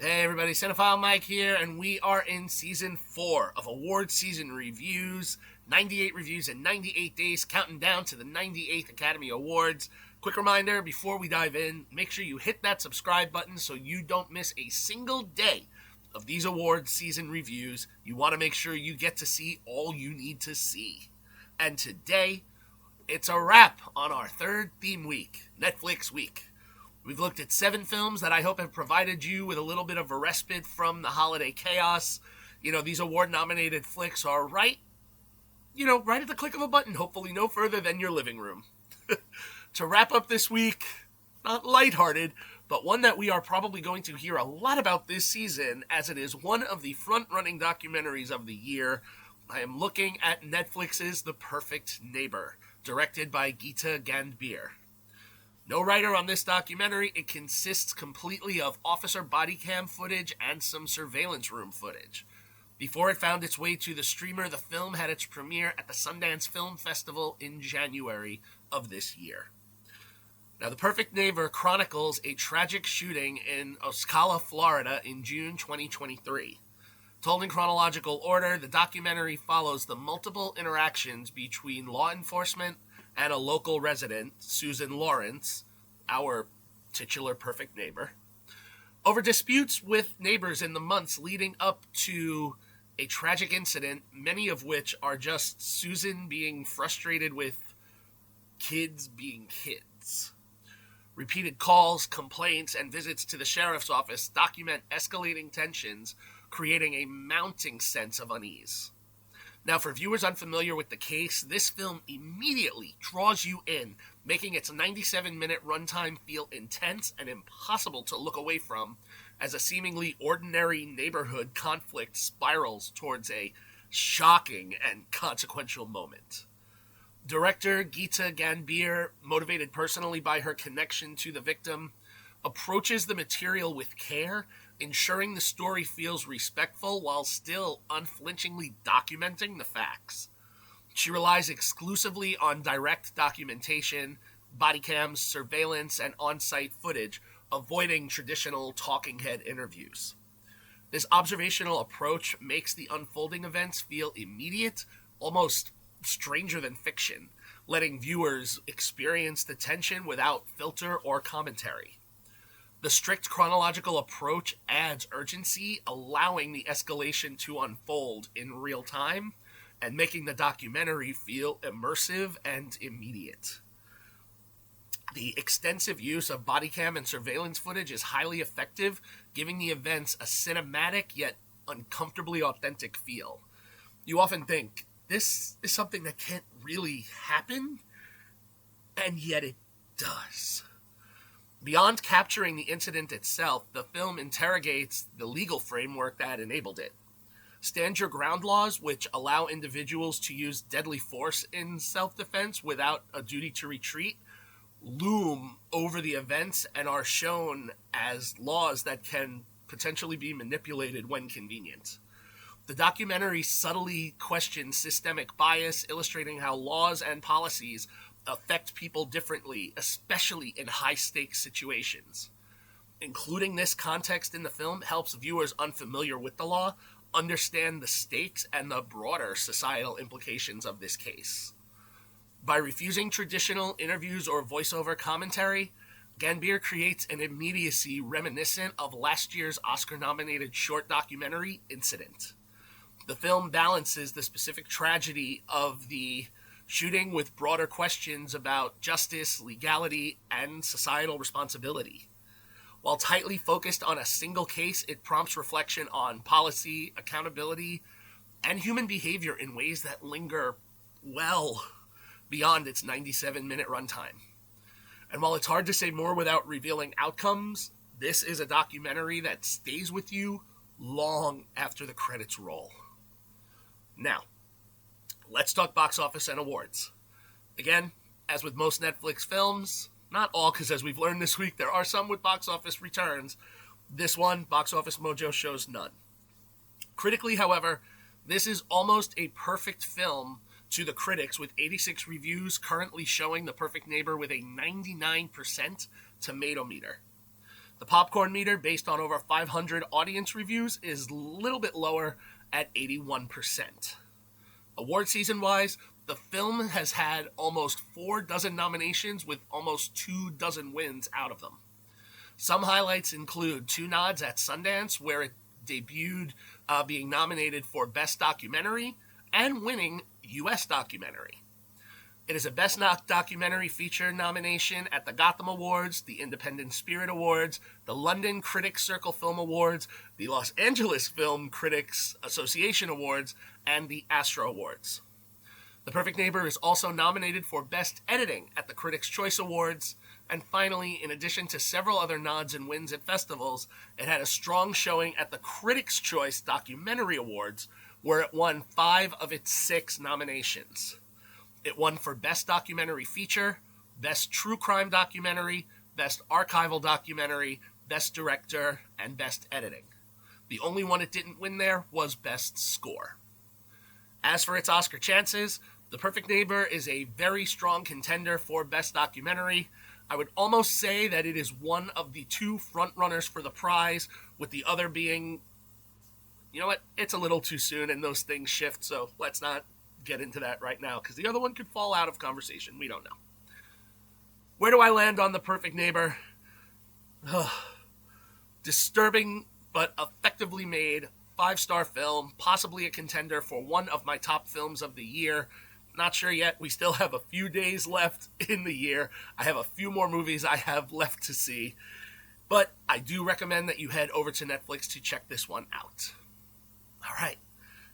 Hey everybody, Cinephile Mike here, and we are in season 4 of award season reviews. 98 reviews in 98 days, counting down to the 98th Academy Awards. Quick reminder before we dive in, make sure you hit that subscribe button so you don't miss a single day of these award season reviews. You want to make sure you get to see all you need to see. And today, it's a wrap on our third theme week, Netflix week. We've looked at 7 films that I hope have provided you with a little bit of a respite from the holiday chaos. These award-nominated flicks are right at the click of a button, hopefully no further than your living room. To wrap up this week, not lighthearted, but one that we are probably going to hear a lot about this season, as it is one of the front-running documentaries of the year. I am looking at Netflix's The Perfect Neighbor, directed by Geeta Gandbir. No writer on this documentary. It consists completely of officer body cam footage and some surveillance room footage. Before it found its way to the streamer, the film had its premiere at the Sundance Film Festival in January of this year. Now, The Perfect Neighbor chronicles a tragic shooting in Ocala, Florida in June 2023. Told in chronological order, the documentary follows the multiple interactions between law enforcement and a local resident, Susan Lawrence, our titular perfect neighbor, over disputes with neighbors in the months leading up to a tragic incident, many of which are just Susan being frustrated with kids being kids. Repeated calls, complaints, and visits to the sheriff's office document escalating tensions, creating a mounting sense of unease. Now, for viewers unfamiliar with the case, this film immediately draws you in, making its 97-minute runtime feel intense and impossible to look away from, as a seemingly ordinary neighborhood conflict spirals towards a shocking and consequential moment. Director Geeta Gandbir, motivated personally by her connection to the victim, approaches the material with care, ensuring the story feels respectful while still unflinchingly documenting the facts. She relies exclusively on direct documentation, body cams, surveillance, and on-site footage, avoiding traditional talking head interviews. This observational approach makes the unfolding events feel immediate, almost stranger than fiction, letting viewers experience the tension without filter or commentary. The strict chronological approach adds urgency, allowing the escalation to unfold in real time and making the documentary feel immersive and immediate. The extensive use of body cam and surveillance footage is highly effective, giving the events a cinematic yet uncomfortably authentic feel. You often think, this is something that can't really happen, and yet it does. Beyond capturing the incident itself, the film interrogates the legal framework that enabled it. Stand your ground laws, which allow individuals to use deadly force in self-defense without a duty to retreat, loom over the events and are shown as laws that can potentially be manipulated when convenient. The documentary subtly questions systemic bias, illustrating how laws and policies affect people differently, especially in high-stakes situations. Including this context in the film helps viewers unfamiliar with the law understand the stakes and the broader societal implications of this case. By refusing traditional interviews or voiceover commentary, Gandbir creates an immediacy reminiscent of last year's Oscar-nominated short documentary, Incident. The film balances the specific tragedy of the shooting with broader questions about justice, legality, and societal responsibility. While tightly focused on a single case, it prompts reflection on policy, accountability, and human behavior in ways that linger well beyond its 97-minute runtime. And while it's hard to say more without revealing outcomes, this is a documentary that stays with you long after the credits roll. Now, let's talk box office and awards. Again, as with most Netflix films, not all, because as we've learned this week, there are some with box office returns. This one, Box Office Mojo shows none. Critically, however, this is almost a perfect film to the critics, with 86 reviews currently showing The Perfect Neighbor with a 99% tomato meter. The popcorn meter, based on over 500 audience reviews, is a little bit lower at 81%. Award season-wise, the film has had almost 4 dozen nominations with almost 2 dozen wins out of them. Some highlights include 2 nods at Sundance, where it debuted being nominated for Best Documentary and winning U.S. Documentary. It is a Best Documentary Feature nomination at the Gotham Awards, the Independent Spirit Awards, the London Critics Circle Film Awards, the Los Angeles Film Critics Association Awards, and the Astro Awards. The Perfect Neighbor is also nominated for Best Editing at the Critics' Choice Awards, and finally, in addition to several other nods and wins at festivals, it had a strong showing at the Critics' Choice Documentary Awards, where it won 5 of its 6 nominations. It won for Best Documentary Feature, Best True Crime Documentary, Best Archival Documentary, Best Director, and Best Editing. The only one it didn't win there was Best Score. As for its Oscar chances, The Perfect Neighbor is a very strong contender for Best Documentary. I would almost say that it is one of the 2 frontrunners for the prize, with the other being, you know what, it's a little too soon and those things shift, so let's not get into that right now, because the other one could fall out of conversation. We don't know. Where do I land on The Perfect Neighbor? Disturbing, but effectively made 5-star film, possibly a contender for one of my top films of the year. Not sure yet. We still have a few days left in the year. I have a few more movies I have left to see, but I do recommend that you head over to Netflix to check this one out. All right.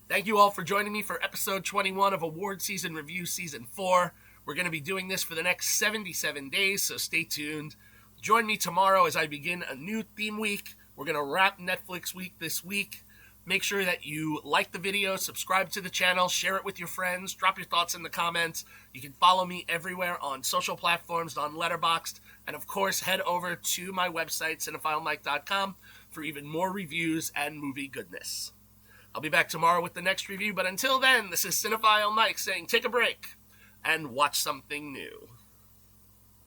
Thank you all for joining me for episode 21 of Award Season Review Season 4. We're going to be doing this for the next 77 days, so stay tuned. Join me tomorrow as I begin a new theme week. We're going to wrap Netflix week this week. Make sure that you like the video, subscribe to the channel, share it with your friends, drop your thoughts in the comments. You can follow me everywhere on social platforms, on Letterboxd, and of course, head over to my website, CinephileMike.com, for even more reviews and movie goodness. I'll be back tomorrow with the next review, but until then, this is Cinephile Mike saying take a break and watch something new.